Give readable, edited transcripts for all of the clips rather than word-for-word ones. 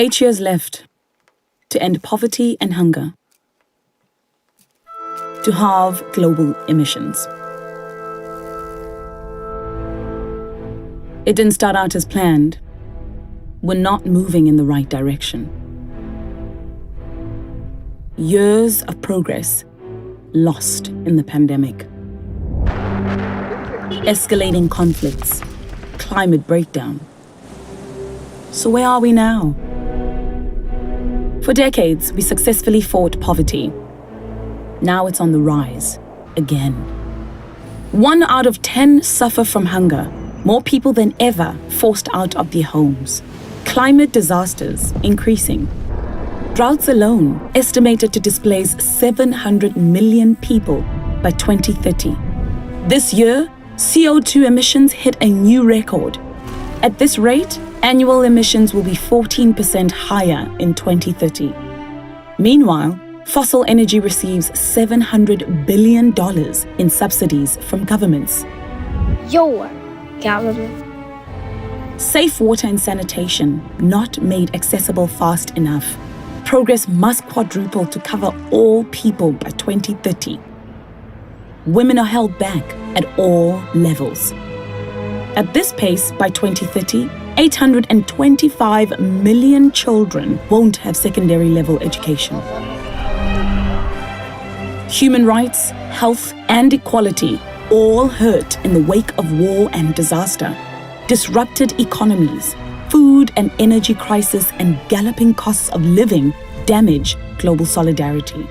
8 years left to end poverty and hunger, to halve global emissions. It didn't start out as planned. We're not moving in the right direction. Years of progress lost in the pandemic. Escalating conflicts, climate breakdown. So where are we now? For decades, we successfully fought poverty. Now it's on the rise again. 1 out of 10 suffer from hunger, more people than ever forced out of their homes. Climate disasters increasing. Droughts alone estimated to displace 700 million people by 2030. This year, CO2 emissions hit a new record. At this rate, annual emissions will be 14% higher in 2030. Meanwhile, fossil energy receives $700 billion in subsidies from governments. Your government. Safe water and sanitation not made accessible fast enough. Progress must quadruple to cover all people by 2030. Women are held back at all levels. At this pace, by 2030, 825 million children won't have secondary level education. Human rights, health, and equality all hurt in the wake of war and disaster. Disrupted economies, food and energy crisis, and galloping costs of living damage global solidarity.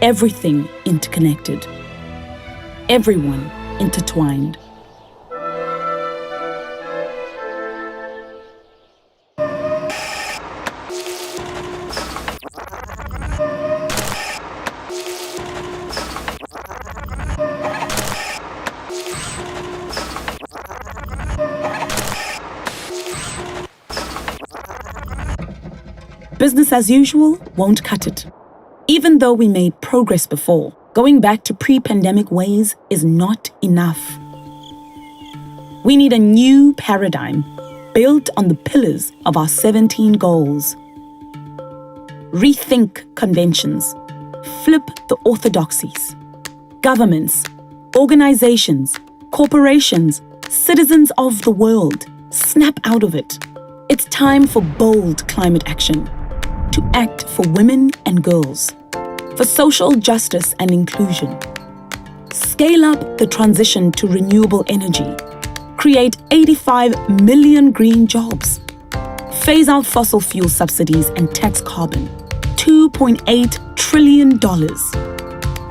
Everything interconnected. Everyone intertwined. Business as usual won't cut it. Even though we made progress before, going back to pre-pandemic ways is not enough. We need a new paradigm built on the pillars of our 17 goals. Rethink conventions. Flip the orthodoxies. Governments, organizations, corporations, citizens of the world, snap out of it. It's time for bold climate action. To act for women and girls, for social justice and inclusion. Scale up the transition to renewable energy. Create 85 million green jobs. Phase out fossil fuel subsidies and tax carbon. $2.8 trillion.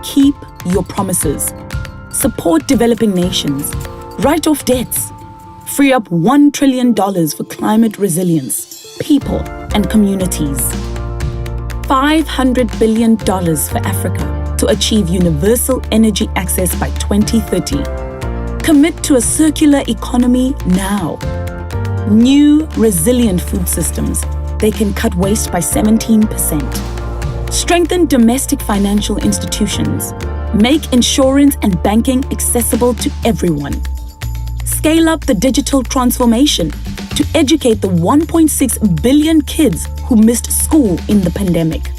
Keep your promises. Support developing nations. Write off debts. Free up $1 trillion for climate resilience, people, and communities. $500 billion for Africa to achieve universal energy access by 2030. Commit to a circular economy now. New, resilient food systems. They can cut waste by 17%. Strengthen domestic financial institutions. Make insurance and banking accessible to everyone. Scale up the digital transformation to educate the 1.6 billion kids who missed school in the pandemic.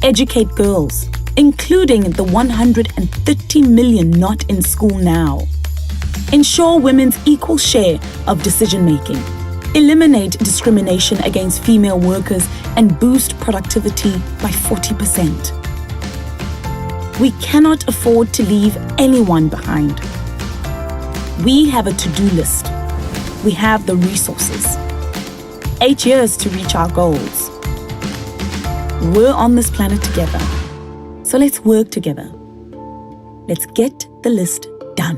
Educate girls, including the 130 million not in school now. Ensure women's equal share of decision-making. Eliminate discrimination against female workers and boost productivity by 40%. We cannot afford to leave anyone behind. We have a to-do list. We have the resources. 8 years to reach our goals. We're on this planet together. So let's work together. Let's get the list done.